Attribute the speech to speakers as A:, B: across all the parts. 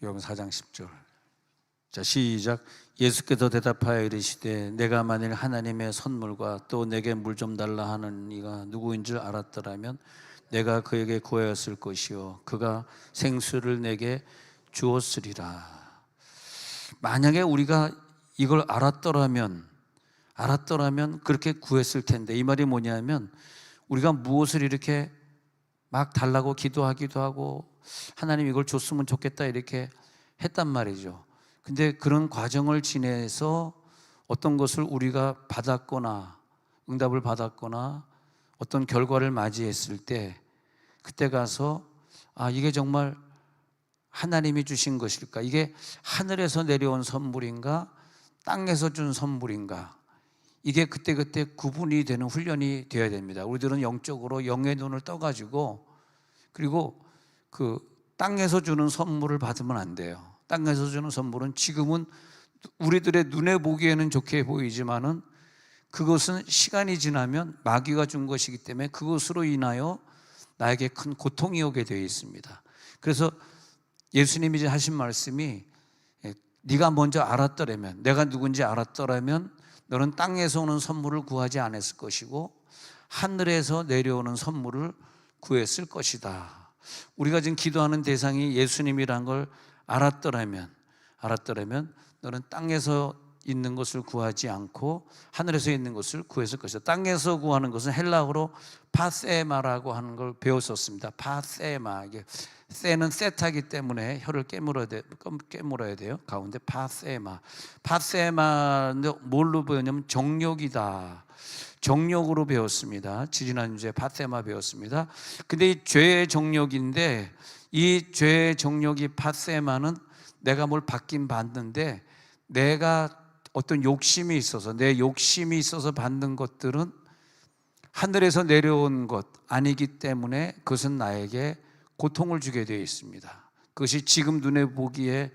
A: 요한 4장 10절. 자, 시작. 예수께서 대답하여 이르시되 내가 만일 하나님의 선물과 또 내게 물 좀 달라 하는 이가 누구인 줄 알았더라면 내가 그에게 구하였을 것이요 그가 생수를 내게 주었으리라. 만약에 우리가 이걸 알았더라면 그렇게 구했을 텐데, 이 말이 뭐냐면 우리가 무엇을 이렇게 막 달라고 기도하기도 하고 하나님 이걸 줬으면 좋겠다 이렇게 했단 말이죠. 근데 그런 과정을 지내서 어떤 것을 우리가 받았거나 응답을 받았거나 어떤 결과를 맞이했을 때, 그때 가서 이게 정말 하나님이 주신 것일까? 이게 하늘에서 내려온 선물인가? 땅에서 준 선물인가? 이게 그때그때 구분이 되는 훈련이 되어야 됩니다. 우리들은 영적으로 영의 눈을 떠가지고, 그리고 그 땅에서 주는 선물을 받으면 안 돼요. 땅에서 주는 선물은 지금은 우리들의 눈에 보기에는 좋게 보이지만은 그것은 시간이 지나면 마귀가 준 것이기 때문에 그것으로 인하여 나에게 큰 고통이 오게 되어 있습니다. 그래서 예수님이 이제 하신 말씀이, 네가 먼저 알았더라면, 내가 누군지 알았더라면 너는 땅에서 오는 선물을 구하지 않았을 것이고 하늘에서 내려오는 선물을 구했을 것이다. 우리가 지금 기도하는 대상이 예수님이란 걸 알았더라면 너는 땅에서 있는 것을 구하지 않고 하늘에서 있는 것을 구했을 것이다. 땅에서 구하는 것은 헬라어로 파세마라고 하는 걸 배웠었습니다. 파세마. 이게 세는 세타기 때문에 혀를 깨물어야 돼요. 가운데 파세마. 파세마는 뭘로 배웠냐면 정욕이다. 정욕으로 배웠습니다. 지지난주에 파세마 배웠습니다. 근데 이 죄의 정욕인데, 이 죄의 정욕이 파세마는 내가 뭘 받긴 받는데 내가 어떤 욕심이 있어서, 내 욕심이 있어서 받는 것들은 하늘에서 내려온 것 아니기 때문에 그것은 나에게 고통을 주게 되어 있습니다. 그것이 지금 눈에 보기에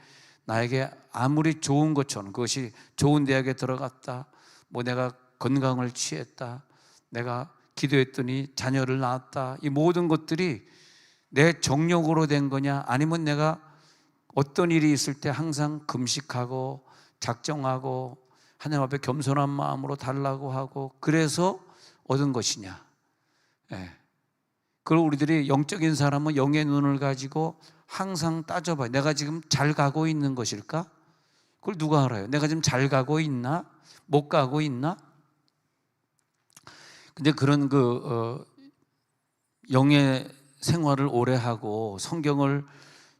A: 나에게 아무리 좋은 것처럼, 그것이 좋은 대학에 들어갔다, 뭐 내가 건강을 취했다, 내가 기도했더니 자녀를 낳았다, 이 모든 것들이 내 정욕으로 된 거냐, 아니면 내가 어떤 일이 있을 때 항상 금식하고 작정하고 하나님 앞에 겸손한 마음으로 달라고 하고 그래서 얻은 것이냐. 그걸 우리들이, 영적인 사람은 영의 눈을 가지고 항상 따져봐요. 내가 지금 잘 가고 있는 것일까? 그걸 누가 알아요? 내가 지금 잘 가고 있나? 못 가고 있나? 근데 그런 영의 생활을 오래 하고 성경을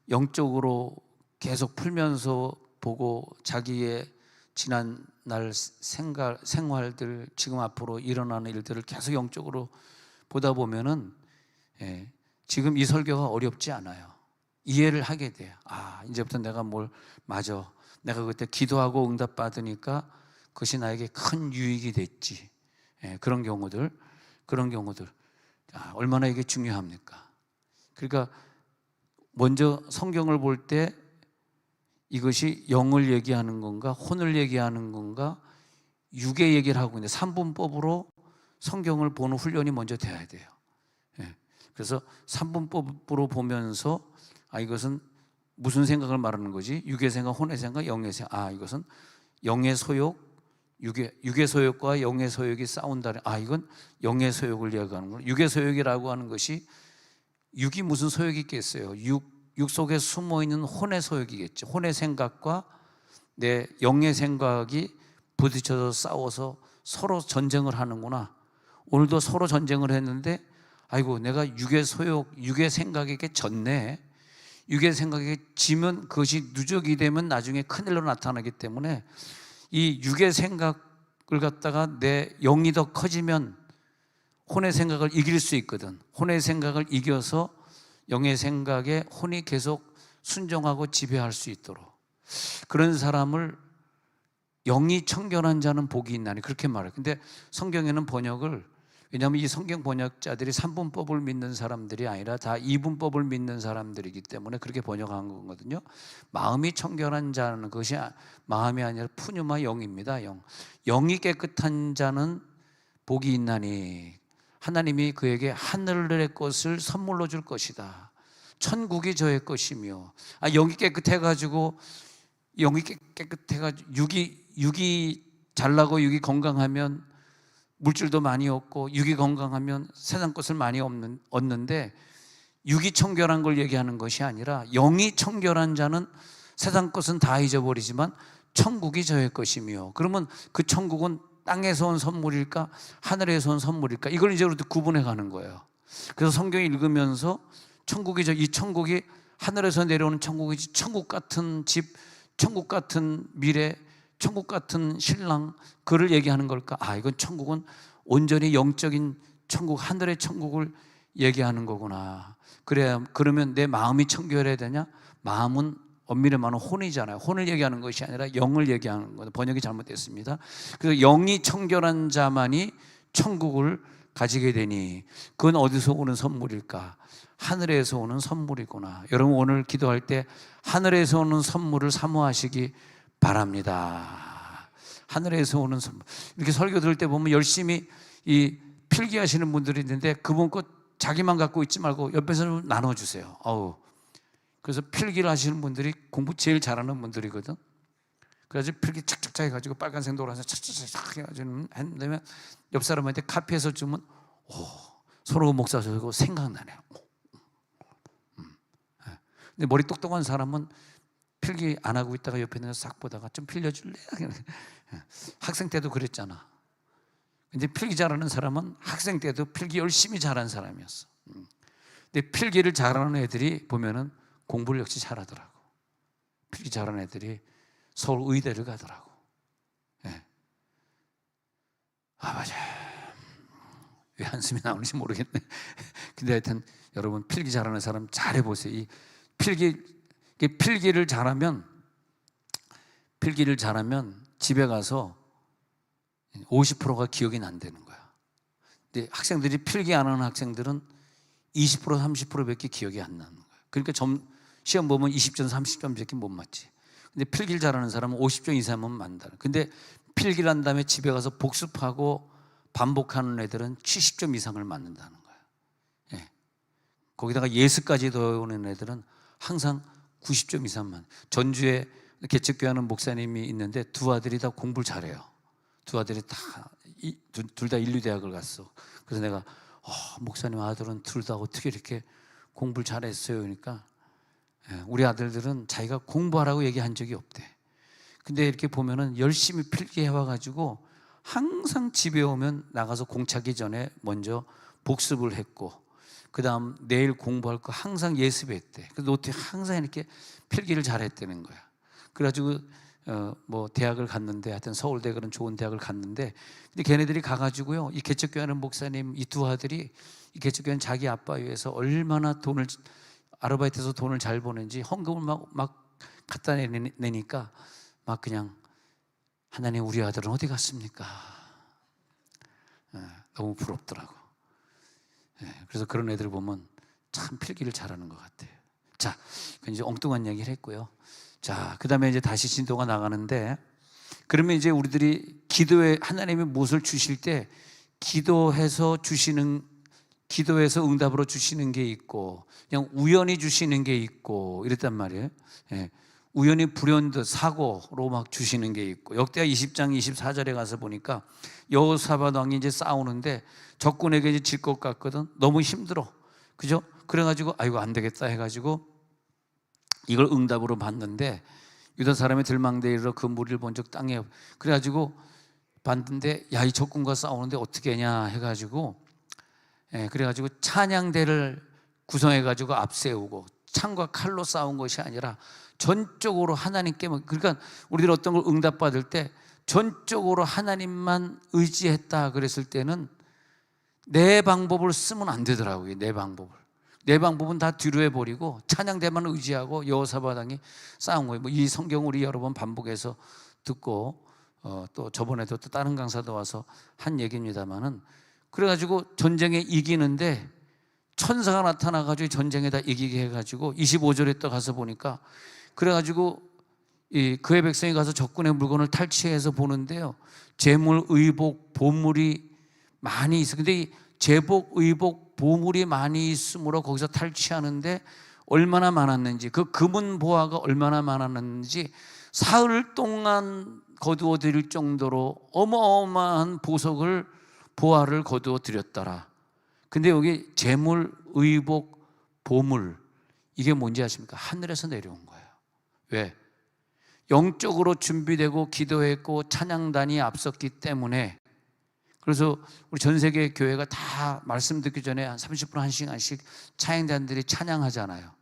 A: 영적으로 계속 풀면서 보고 자기의 지난날 생활들, 지금 앞으로 일어나는 일들을 계속 영적으로 보다 보면은 지금 이 설교가 어렵지 않아요. 이해를 하게 돼요. 이제부터 내가 내가 그때 기도하고 응답 받으니까 그것이 나에게 큰 유익이 됐지. 그런 경우들 얼마나 이게 중요합니까? 그러니까 먼저 성경을 볼 때 이것이 영을 얘기하는 건가, 혼을 얘기하는 건가, 육의 얘기를 하고 있는데 삼분법으로 성경을 보는 훈련이 먼저 돼야 돼요. 그래서 삼분법으로 보면서 이것은 무슨 생각을 말하는 거지? 육의 생각, 혼의 생각, 영의 생각. 이것은 영의 소욕, 육의 소욕과 영의 소욕이 싸운다. 이건 영의 소욕을 이야기하는 거예요. 육의 소욕이라고 하는 것이, 육이 무슨 소욕이 있겠어요? 육 속에 숨어있는 혼의 소욕이겠죠. 혼의 생각과 내 영의 생각이 부딪혀서 싸워서 서로 전쟁을 하는구나. 오늘도 서로 전쟁을 했는데 내가 육의 소욕, 육의 생각에게 졌네. 육의 생각에 지면 그것이 누적이 되면 나중에 큰일로 나타나기 때문에 이 육의 생각을 갖다가 내 영이 더 커지면 혼의 생각을 이길 수 있거든. 혼의 생각을 이겨서 영의 생각에 혼이 계속 순종하고 지배할 수 있도록, 그런 사람을 영이 청결한 자는 복이 있나니 그렇게 말해요. 근데 성경에는 번역을, 왜냐하면 이 성경 번역자들이 3분법을 믿는 사람들이 아니라 다 2분법을 믿는 사람들이기 때문에 그렇게 번역한 거거든요. 마음이 청결한 자는, 그것이 마음이 아니라 푸뉴마 영입니다. 영이 깨끗한 자는 복이 있나니 하나님이 그에게 하늘의 것을 선물로 줄 것이다. 천국이 저의 것이며. 영이 깨끗해가지고 육이 잘 나고 육이 건강하면 물질도 많이 얻고 육이 건강하면 세상 것을 많이 얻는데, 육이 청결한 걸 얘기하는 것이 아니라 영이 청결한 자는 세상 것은 다 잊어버리지만 천국이 저의 것이며. 그러면 그 천국은 땅에서 온 선물일까 하늘에서 온 선물일까, 이걸 이제 우리도 구분해 가는 거예요. 그래서 성경 읽으면서 이 천국이 하늘에서 내려오는 천국이지, 천국 같은 집, 천국 같은 미래, 천국 같은 신랑, 그를 얘기하는 걸까? 이건 천국은 온전히 영적인 천국, 하늘의 천국을 얘기하는 거구나. 그러면 내 마음이 청결해야 되냐? 마음은 엄밀히 말하면 혼이잖아요. 혼을 얘기하는 것이 아니라 영을 얘기하는 거예요. 번역이 잘못됐습니다. 그래서 영이 청결한 자만이 천국을 가지게 되니, 그건 어디서 오는 선물일까? 하늘에서 오는 선물이구나. 여러분, 오늘 기도할 때 하늘에서 오는 선물을 사모하시기 바랍니다. 하늘에서 오는 선물. 이렇게 설교 들을 때 보면 열심히 이 필기하시는 분들이 있는데, 그분 것 자기만 갖고 있지 말고 옆에서 좀 나눠주세요. 그래서 필기를 하시는 분들이 공부 제일 잘하는 분들이거든. 그래서 필기 착착착 해가지고 빨간색 노란색 착착착 해가지고 했는데, 옆 사람한테 카피해서 주면 서로 목사 저고 생각나네요. 근데 머리 똑똑한 사람은 필기 안 하고 있다가 옆에 있는 싹 보다가 좀 필려줄래? 학생 때도 그랬잖아. 근데 필기 잘하는 사람은 학생 때도 필기 열심히 잘한 사람이었어. 근데 필기를 잘하는 애들이 보면은 공부를 역시 잘하더라고. 필기 잘하는 애들이 서울 의대를 가더라고. 맞아. 왜 한숨이 나오는지 모르겠네. 근데 하여튼 여러분, 필기 잘하는 사람 잘해보세요. 이 필기를 잘하면 집에 가서 50%가 기억이 안 되는 거야. 근데 학생들이 필기 안 하는 학생들은 20% 30%밖에 기억이 안 나는 거야. 그러니까 시험 보면 20점 30점밖에 못 맞지. 근데 필기를 잘하는 사람은 50점 이상은 만다. 근데 필기를 한 다음에 집에 가서 복습하고 반복하는 애들은 70점 이상을 맞는다는 거야. 거기다가 예습까지 더해오는 애들은 항상 90점 이상만. 전주에 개척교회 하는 목사님이 있는데 두 아들이 다 공부를 잘해요. 두 아들이 둘 다 인류대학을 갔어. 그래서 내가 목사님 아들은 둘 다 어떻게 이렇게 공부를 잘했어요? 그러니까 우리 아들들은 자기가 공부하라고 얘기한 적이 없대. 근데 이렇게 보면은 열심히 필기해와가지고 항상 집에 오면 나가서 공차기 전에 먼저 복습을 했고, 그 다음 내일 공부할 거 항상 예습했대. 그래서 노트 항상 이렇게 필기를 잘했다는 거야. 그래가지고 대학을 갔는데, 하여튼 서울대 그런 좋은 대학을 갔는데, 근데 걔네들이 가가지고요, 이 개척교회 하는 목사님 이 두 아들이, 이 개척교회는 자기 아빠 위해서 얼마나 아르바이트해서 돈을 잘 버는지 헌금을 막 갖다 내니까 막 그냥, 하나님 우리 아들은 어디 갔습니까? 너무 부럽더라고. 그래서 그런 애들 보면 참 필기를 잘하는 것 같아요. 자, 이제 엉뚱한 얘기를 했고요. 자, 그 다음에 이제 다시 진도가 나가는데, 그러면 이제 우리들이 기도에 하나님이 무엇을 주실 때 기도해서 응답으로 주시는 게 있고, 그냥 우연히 주시는 게 있고 이랬단 말이에요. 우연히 불현듯 사고로 막 주시는 게 있고, 역대하 20장 24절에 가서 보니까 여호사밧 왕이 이제 싸우는데 적군에게 이제 질 것 같거든. 너무 힘들어, 그죠? 그래가지고 아이고 안 되겠다 해가지고 이걸 응답으로 받는데, 유다 사람이 들망대에 이르러 그 무리를 본즉 땅에, 그래가지고 봤는데 야, 이 적군과 싸우는데 어떻게 하냐 해가지고 그래가지고 찬양대를 구성해가지고 앞세우고, 창과 칼로 싸운 것이 아니라 전적으로 하나님께만. 그러니까 우리들 어떤 걸 응답받을 때 전적으로 하나님만 의지했다 그랬을 때는 내 방법을 쓰면 안 되더라고요. 내 방법은 다 뒤로 해버리고 찬양대만 의지하고 여호사밧 왕이 싸운 거예요. 이 성경 우리 여러 번 반복해서 듣고 또 저번에도 또 다른 강사도 와서 한 얘기입니다만은, 그래가지고 전쟁에 이기는데 천사가 나타나가지고 전쟁에다 이기게 해가지고 25절에 또 가서 보니까, 그래가지고 그의 백성이 가서 적군의 물건을 탈취해서 보는데요, 재물, 의복, 보물이 많이 있어. 근데 이 제복, 의복, 보물이 많이 있으므로 거기서 탈취하는데 얼마나 많았는지, 그 금은 보화가 얼마나 많았는지 사흘 동안 거두어 드릴 정도로 어마어마한 보화를 거두어 드렸더라. 근데 여기 재물, 의복, 보물, 이게 뭔지 아십니까? 하늘에서 내려온 거예요. 왜? 영적으로 준비되고 기도했고 찬양단이 앞섰기 때문에. 그래서 우리 전 세계 교회가 다 말씀 듣기 전에 한 30분, 1시간씩 찬양단들이 찬양하잖아요.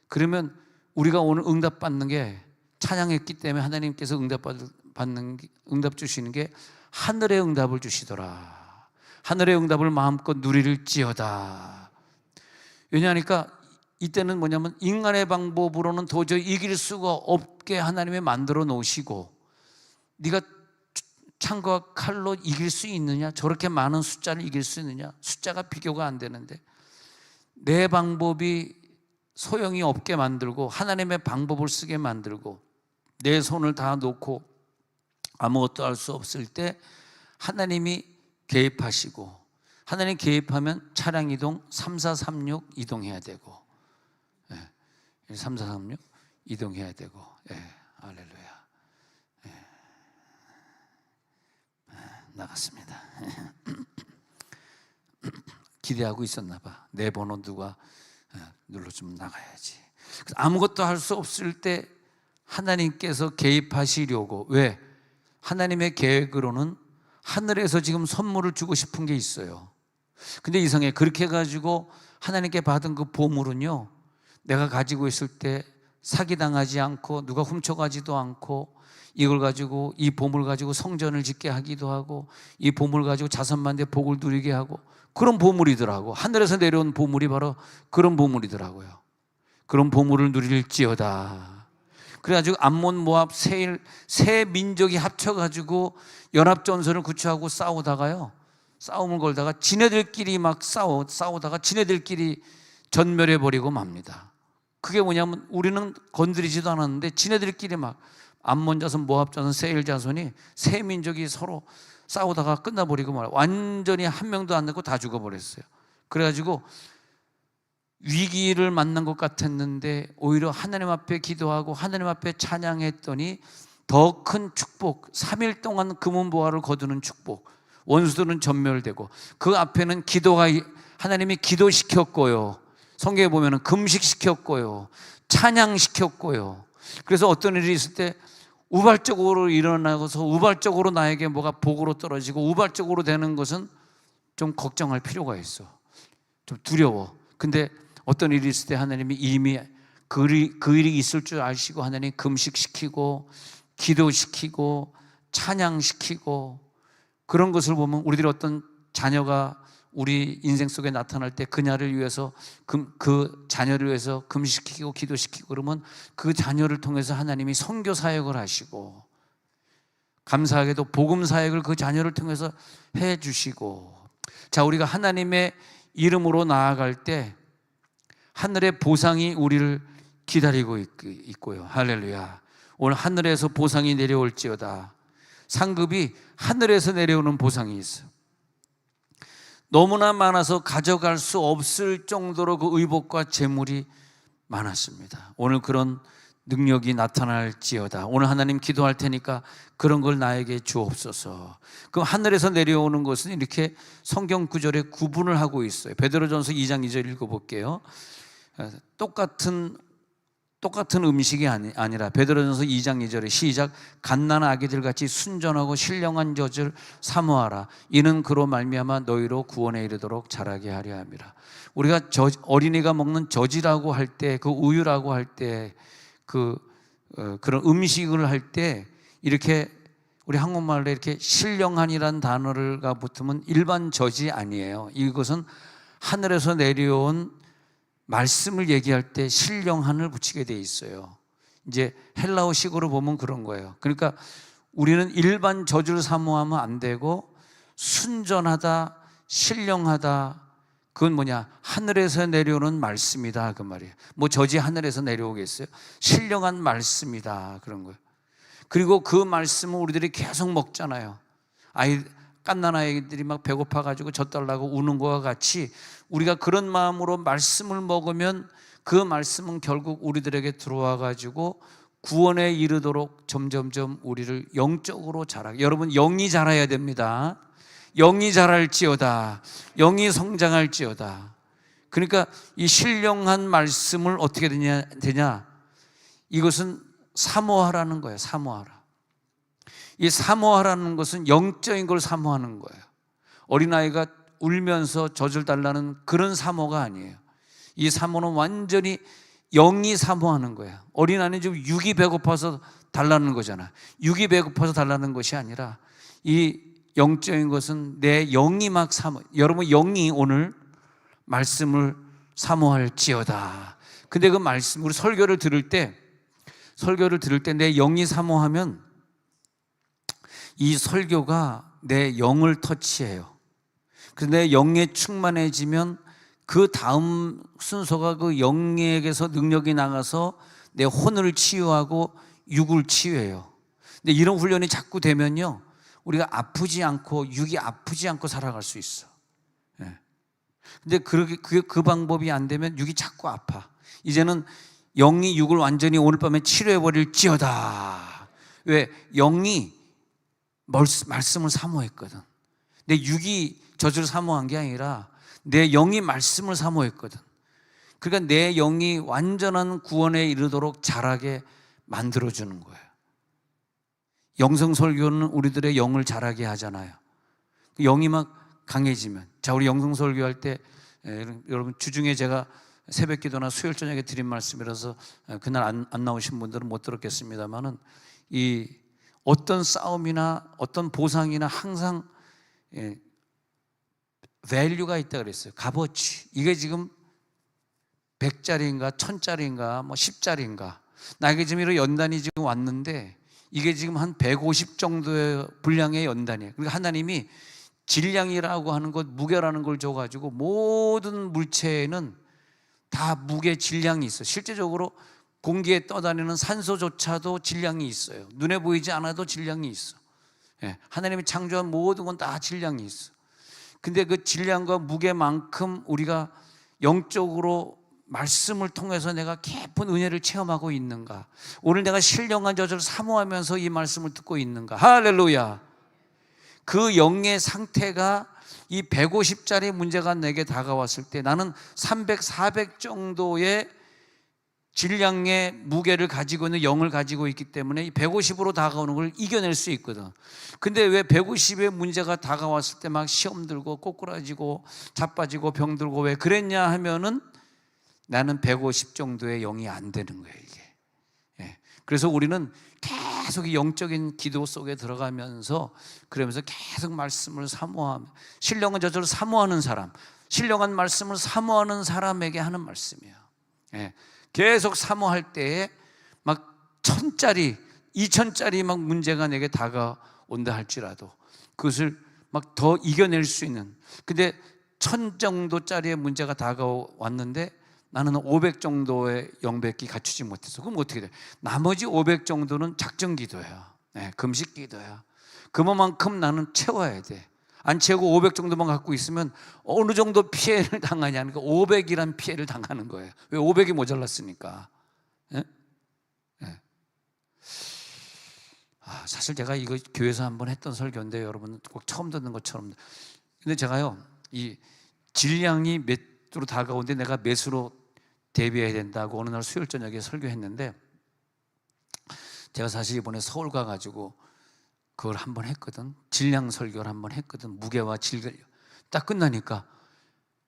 A: 그러면 우리가 오늘 응답받는 게 찬양했기 때문에 하나님께서 응답 주시는 게 하늘의 응답을 주시더라. 하늘의 응답을 마음껏 누릴지어다. 왜냐하니까 이때는 뭐냐면 인간의 방법으로는 도저히 이길 수가 없게 하나님이 만들어 놓으시고, 네가 창과 칼로 이길 수 있느냐? 저렇게 많은 숫자를 이길 수 있느냐? 숫자가 비교가 안 되는데 내 방법이 소용이 없게 만들고 하나님의 방법을 쓰게 만들고 내 손을 다 놓고 아무것도 할 수 없을 때 하나님이 개입하시고, 하나님 개입하면 차량 이동 3436 이동해야 되고, 3436 이동해야 되고, 할렐루야. 나갔습니다. 기대하고 있었나 봐. 내 번호 누가 눌러주면 나가야지. 아무것도 할 수 없을 때 하나님께서 개입하시려고. 왜? 하나님의 계획으로는 하늘에서 지금 선물을 주고 싶은 게 있어요. 근데 이상해. 그렇게 해가지고 하나님께 받은 그 보물은요, 내가 가지고 있을 때 사기당하지 않고 누가 훔쳐가지도 않고, 이걸 가지고, 이 보물 가지고 성전을 짓게 하기도 하고, 이 보물 가지고 자선만대 복을 누리게 하고, 그런 보물이더라고. 하늘에서 내려온 보물이 바로 그런 보물이더라고요. 그런 보물을 누릴지어다. 그래가지고 암몬, 모압, 세일 세 민족이 합쳐가지고 연합전선을 구축하고 싸우다가요, 싸움을 걸다가 지네들끼리 막 싸우다가 지네들끼리 전멸해버리고 맙니다. 그게 뭐냐면 우리는 건드리지도 않았는데 지네들끼리 막 암몬 자손, 모압 자손, 세일 자손이 세 민족이 서로 싸우다가 끝나버리고 말이에요. 완전히 한 명도 안 남고 다 죽어버렸어요. 그래가지고 위기를 만난 것 같았는데 오히려 하나님 앞에 기도하고 하나님 앞에 찬양했더니 더 큰 축복, 3일 동안 금은보화를 거두는 축복, 원수들은 전멸되고, 그 앞에는 기도가, 하나님이 기도시켰고요, 성경에 보면 금식시켰고요, 찬양시켰고요. 그래서 어떤 일이 있을 때 우발적으로 일어나서 우발적으로 나에게 뭐가 복으로 떨어지고 우발적으로 되는 것은 좀 걱정할 필요가 있어. 좀 두려워. 근데 어떤 일이 있을 때 하나님이 이미 그 일이 있을 줄 아시고 하나님 금식시키고 기도시키고 찬양시키고, 그런 것을 보면 우리들이 어떤 자녀가 우리 인생 속에 나타날 때 그녀를 위해서 그 자녀를 위해서 금식시키고 기도시키고 그러면 그 자녀를 통해서 하나님이 선교 사역을 하시고, 감사하게도 복음 사역을 그 자녀를 통해서 해 주시고. 자, 우리가 하나님의 이름으로 나아갈 때 하늘의 보상이 우리를 기다리고 있고요. 할렐루야. 오늘 하늘에서 보상이 내려올지어다. 상급이 하늘에서 내려오는 보상이 있어요. 너무나 많아서 가져갈 수 없을 정도로 그 의복과 재물이 많았습니다. 오늘 그런 능력이 나타날지어다. 오늘 하나님 기도할 테니까 그런 걸 나에게 주옵소서. 그럼 하늘에서 내려오는 것은 이렇게 성경 구절에 구분을 하고 있어요. 베드로전서 2장 2절 읽어볼게요. 똑같은 음식이 아니라, 베드로전서 2장 2절에 시작. 갓난 아기들 같이 순전하고 신령한 젖을 사모하라. 이는 그로 말미암아 너희로 구원에 이르도록 자라게 하려 함이라. 우리가 어린이가 먹는 젖이라고 할 때, 그 우유라고 할 때, 그런 음식을 할 때 이렇게 우리 한국말로 이렇게 신령한이라는 단어가 붙으면 일반 젖이 아니에요. 이것은 하늘에서 내려온 말씀을 얘기할 때 신령한을 붙이게 돼 있어요. 이제 헬라어식으로 보면 그런 거예요. 그러니까 우리는 일반 젖을 사모하면 안 되고 순전하다, 신령하다, 그건 뭐냐? 하늘에서 내려오는 말씀이다, 그 말이에요. 뭐 젖이 하늘에서 내려오겠어요? 신령한 말씀이다, 그런 거예요. 그리고 그 말씀을 우리들이 계속 먹잖아요. 갓난아이들이 막 배고파가지고 젖달라고 우는 것과 같이 우리가 그런 마음으로 말씀을 먹으면 그 말씀은 결국 우리들에게 들어와가지고 구원에 이르도록 점점점 우리를 영적으로 자라게. 여러분, 영이 자라야 됩니다. 영이 자랄지어다. 영이 성장할지어다. 그러니까 이 신령한 말씀을 어떻게 되냐? 이것은 사모하라는 거예요. 사모하라. 이 사모하라는 것은 영적인 걸 사모하는 거예요. 어린아이가 울면서 젖을 달라는 그런 사모가 아니에요. 이 사모는 완전히 영이 사모하는 거야. 어린아이는 지금 육이 배고파서 달라는 거잖아. 육이 배고파서 달라는 것이 아니라 이 영적인 것은 내 영이 막 사모. 여러분, 영이 오늘 말씀을 사모할지어다. 근데 그 말씀, 우리 설교를 들을 때 내 영이 사모하면 이 설교가 내 영을 터치해요. 그래서 내 영에 충만해지면 그 다음 순서가 그 영에게서 능력이 나가서 내 혼을 치유하고 육을 치유해요. 근데 이런 훈련이 자꾸 되면요, 우리가 아프지 않고 육이 아프지 않고 살아갈 수 있어. 근데 그 방법이 안 되면 육이 자꾸 아파. 이제는 영이 육을 완전히 오늘 밤에 치료해버릴지어다. 왜? 영이 말씀을 사모했거든. 내 육이 젖을 사모한 게 아니라 내 영이 말씀을 사모했거든. 그러니까 내 영이 완전한 구원에 이르도록 자라게 만들어주는 거예요. 영성설교는 우리들의 영을 자라게 하잖아요. 영이 막 강해지면. 자, 우리 영성설교할 때 여러분, 주중에 제가 새벽 기도나 수요일 저녁에 드린 말씀이라서 그날 안 나오신 분들은 못 들었겠습니다만은, 이 어떤 싸움이나 어떤 보상이나 항상 밸류가 있다 그랬어요. 값어치. 이게 지금 100짜리인가 1000짜리인가 뭐 10짜리인가. 나에게 지금 이런 연단이 지금 왔는데 이게 지금 한 150 정도의 분량의 연단이에요. 그러니까 하나님이 질량이라고 하는 것, 무게라는 걸 줘가지고 모든 물체에는 다 무게 질량이 있어요. 실제적으로 공기에 떠다니는 산소조차도 질량이 있어요. 눈에 보이지 않아도 질량이 있어. 하나님이 창조한 모든 건 다 질량이 있어. 근데 그 질량과 무게만큼 우리가 영적으로 말씀을 통해서 내가 깊은 은혜를 체험하고 있는가? 오늘 내가 신령한 젖을 사모하면서 이 말씀을 듣고 있는가? 할렐루야. 그 영의 상태가 이 150짜리 문제가 내게 다가왔을 때 나는 300, 400 정도의 질량의 무게를 가지고 있는 영을 가지고 있기 때문에 이 150으로 다가오는 걸 이겨낼 수 있거든. 근데 왜 150의 문제가 다가왔을 때 막 시험 들고 꼬꾸라지고 자빠지고 병들고 왜 그랬냐 하면은 나는 150 정도의 영이 안 되는 거예요, 이게. 그래서 우리는 계속 이 영적인 기도 속에 들어가면서 그러면서 계속 말씀을 사모하며, 신령한 저절로 사모하는 사람, 신령한 말씀을 사모하는 사람에게 하는 말씀이에요. 계속 사모할 때에 막 1000짜리, 2000짜리 막 문제가 내게 다가온다 할지라도 그것을 막 더 이겨낼 수 있는. 근데 1000 정도짜리의 문제가 다가왔는데 나는 500 정도의 영백기 갖추지 못해서, 그럼 어떻게 돼? 나머지 500 정도는 작정 기도야. 금식 기도야. 그만큼 나는 채워야 돼. 안 채우고 500 정도만 갖고 있으면 어느 정도 피해를 당하냐, 그러니까 500이란 피해를 당하는 거예요. 왜? 500이 모자랐으니까. 사실 제가 이거 교회에서 한번 했던 설교인데 여러분 꼭 처음 듣는 것처럼. 근데 제가요, 이 질량이 몇으로 다가오는데 내가 몇으로 대비해야 된다고 어느 날 수요일 저녁에 설교했는데, 제가 사실 이번에 서울 가가지고 그걸 한번 했거든. 질량 설교를 한번 했거든. 무게와 질량. 딱 끝나니까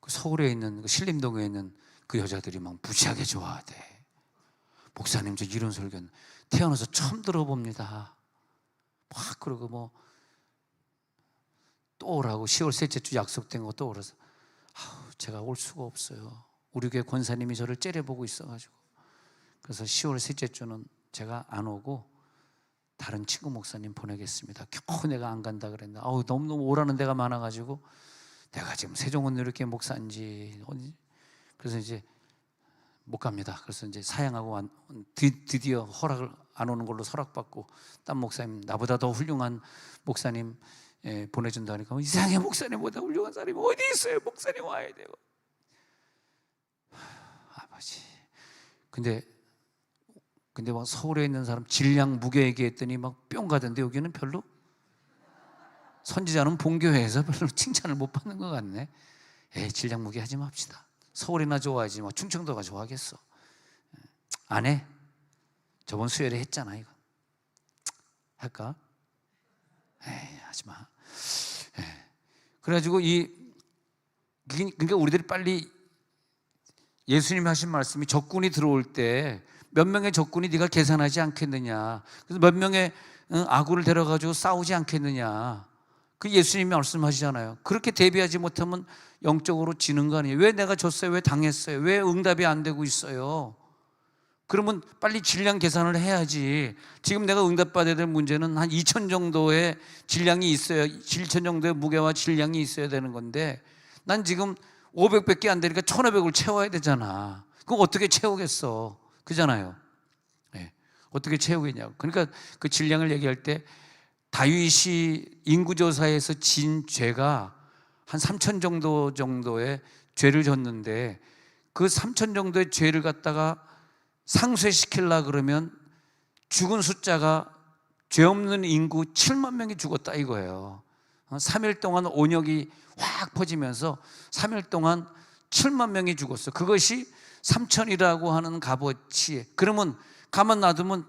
A: 그 서울에 있는 그 신림동에 있는 그 여자들이 막 무지하게 좋아하대. 목사님, 저 이런 설교는 태어나서 처음 들어봅니다. 막 그러고 뭐 또 오라고 10월 셋째 주 약속된 거 또 오라서 제가 올 수가 없어요. 우리 교회 권사님이 저를 째려보고 있어가지고. 그래서 10월 셋째 주는 제가 안 오고 다른 친구 목사님 보내겠습니다. 겨우 내가 안 간다 그랬는데 너무너무 오라는 데가 많아가지고 내가 지금 세종원 이렇게 목사인지 그래서 이제 못 갑니다. 그래서 이제 사양하고 드디어 허락을 안 오는 걸로 서락받고 딴 목사님, 나보다 더 훌륭한 목사님 보내준다니까 이상하게 목사님보다 훌륭한 사람이 어디 있어요? 목사님 와야 되고. 아버지. 근데 막 서울에 있는 사람 질량 무게 얘기했더니 막 뿅 가던데 여기는 별로 선지자는 본교회에서 별로 칭찬을 못 받는 것 같네. 질량 무게 하지 맙시다. 서울이나 좋아하지 뭐 충청도가 좋아하겠어. 안 해? 저번 수요일에 했잖아. 이거 할까? 하지 마. 그래가지고 그러니까 우리들이 빨리 예수님이 하신 말씀이 적군이 들어올 때 몇 명의 적군이 네가 계산하지 않겠느냐. 그래서 몇 명의 아구를 데려가지고 싸우지 않겠느냐. 그 예수님이 말씀하시잖아요. 그렇게 대비하지 못하면 영적으로 지는 거 아니에요. 왜 내가 졌어요? 왜 당했어요? 왜 응답이 안 되고 있어요? 그러면 빨리 질량 계산을 해야지. 지금 내가 응답받아야 될 문제는 한 2천 정도의 질량이 있어야, 7천 정도의 무게와 질량이 있어야 되는 건데 난 지금 500밖에 안 되니까 1,500을 채워야 되잖아. 그거 어떻게 채우겠어? 그잖아요. 어떻게 채우겠냐고. 그러니까 그 질량을 얘기할 때 다윗이 인구조사에서 진 죄가 한 3천 정도의 죄를 졌는데 그 3천 정도의 죄를 갖다가 상쇄시키려고 그러면 죽은 숫자가 죄 없는 인구 7만 명이 죽었다 이거예요. 3일 동안 온역이 확 퍼지면서 3일 동안 7만 명이 죽었어. 그것이 3천이라고 하는 값어치. 그러면 가만 놔두면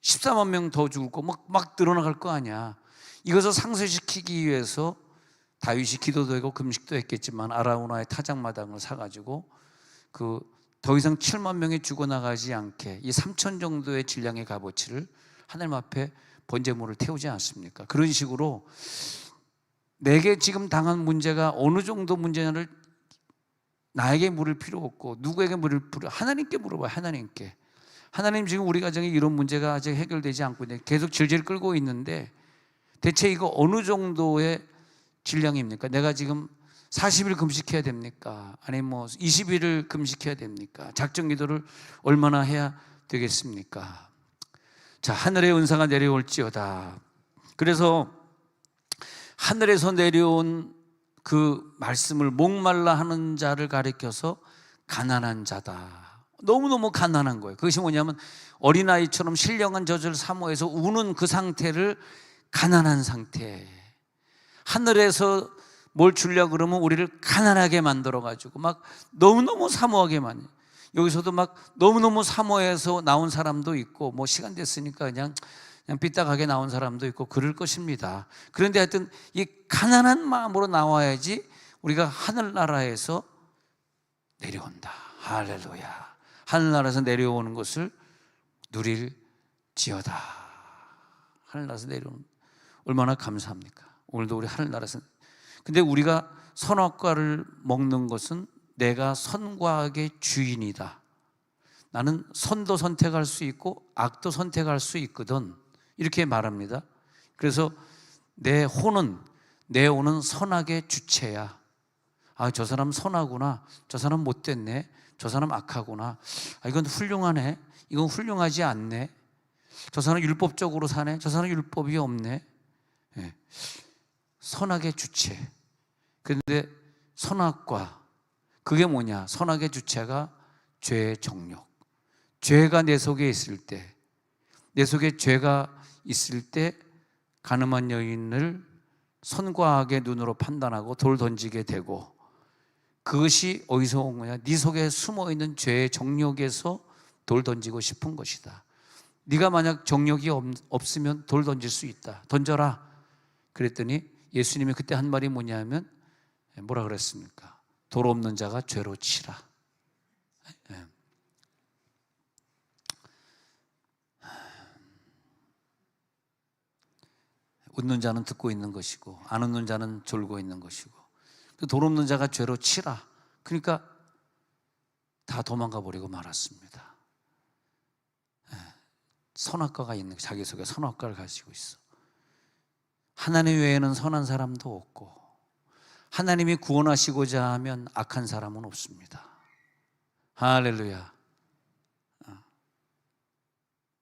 A: 14만 명 더 죽을 거 막 늘어나갈 거 아니야. 이것을 상쇄시키기 위해서 다윗이 기도도 하고 금식도 했겠지만 아라우나의 타작마당을 사가지고 더 이상 7만 명이 죽어나가지 않게 이 3천 정도의 질량의 값어치를 하나님 앞에 번제물을 태우지 않습니까? 그런 식으로 내게 지금 당한 문제가 어느 정도 문제냐를 나에게 물을 필요 없고 누구에게 물을 필요 하나님께 물어봐요. 하나님께. 하나님 지금 우리 가정에 이런 문제가 아직 해결되지 않고 있는데 계속 질질 끌고 있는데 대체 이거 어느 정도의 질량입니까? 내가 지금 40일 금식해야 됩니까? 아니면 뭐 20일을 금식해야 됩니까? 작정 기도를 얼마나 해야 되겠습니까? 자, 하늘의 은사가 내려올지어다. 그래서 하늘에서 내려온 그 말씀을 목말라 하는 자를 가리켜서 가난한 자다. 너무너무 가난한 거예요. 그것이 뭐냐면 어린아이처럼 신령한 젖을 사모해서 우는 그 상태를 가난한 상태. 하늘에서 뭘 주려고 그러면 우리를 가난하게 만들어가지고 막 너무너무 사모하게 만들어요. 여기서도 막 너무너무 사모해서 나온 사람도 있고 뭐 시간 됐으니까 그냥 삐딱하게 나온 사람도 있고 그럴 것입니다. 그런데 하여튼 이 가난한 마음으로 나와야지 우리가 하늘나라에서 내려온다. 할렐루야. 하늘나라에서 내려오는 것을 누릴지어다. 하늘나라에서 내려오는 얼마나 감사합니까? 오늘도 우리 하늘나라에서. 근데 우리가 선악과를 먹는 것은 내가 선과 악의 주인이다. 나는 선도 선택할 수 있고 악도 선택할 수 있거든. 이렇게 말합니다. 그래서 내 오는 선악의 주체야. 아, 저 사람 선하구나. 저 사람 못됐네. 저 사람 악하구나. 아, 이건 훌륭하네. 이건 훌륭하지 않네. 저 사람 율법적으로 사네. 저 사람 율법이 없네. 네. 선악의 주체. 그런데 선악과 그게 뭐냐? 선악의 주체가 죄의 정욕. 죄가 내 속에 있을 때, 내 속에 죄가 있을 때 가늠한 여인을 선과 악의 눈으로 판단하고 돌 던지게 되고, 그것이 어디서 온 거냐? 네 속에 숨어있는 죄의 정욕에서 돌 던지고 싶은 것이다. 네가 만약 정욕이 없으면 돌 던질 수 있다. 던져라. 그랬더니 예수님이 그때 한 말이 뭐냐면 뭐라 그랬습니까? 돌 없는 자가 죄로 치라. 웃는 자는 듣고 있는 것이고 안 웃는 자는 졸고 있는 것이고 돌 없는 자가 죄로 치라. 그러니까 다 도망가 버리고 말았습니다. 선악과가 있는, 자기 속에 선악과를 가지고 있어. 하나님 외에는 선한 사람도 없고 하나님이 구원하시고자 하면 악한 사람은 없습니다. 할렐루야.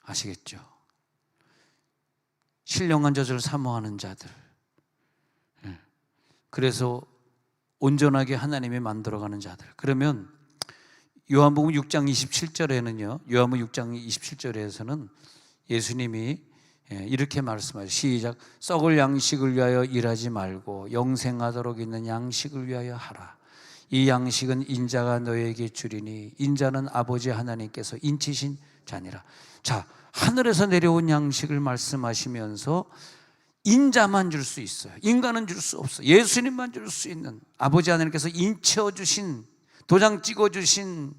A: 아시겠죠? 신령한 젖을 사모하는 자들, 그래서 온전하게 하나님이 만들어가는 자들. 그러면 요한복음 6장 27절에는요, 요한복음 6장 27절에서는 예수님이 이렇게 말씀하죠. 시작. 썩을 양식을 위하여 일하지 말고 영생하도록 있는 양식을 위하여 하라. 이 양식은 인자가 너에게 주리니 인자는 아버지 하나님께서 인치신 자니라. 자, 하늘에서 내려온 양식을 말씀하시면서 인자만 줄 수 있어요. 인간은 줄 수 없어요. 예수님만 줄 수 있는 아버지 하나님께서 인쳐주신, 도장 찍어주신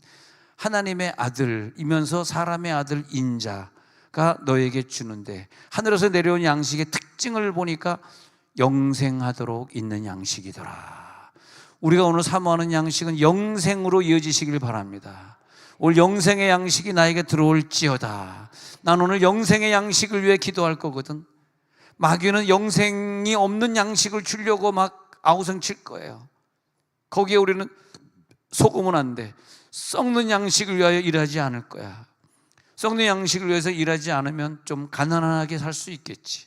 A: 하나님의 아들이면서 사람의 아들 인자가 너에게 주는데, 하늘에서 내려온 양식의 특징을 보니까 영생하도록 있는 양식이더라. 우리가 오늘 사모하는 양식은 영생으로 이어지시길 바랍니다. 오늘 영생의 양식이 나에게 들어올지어다. 난 오늘 영생의 양식을 위해 기도할 거거든. 마귀는 영생이 없는 양식을 주려고 막 아우성 칠 거예요. 거기에 우리는 속으면 안 돼. 썩는 양식을 위하여 일하지 않을 거야. 썩는 양식을 위해서 일하지 않으면 좀 가난하게 살 수 있겠지.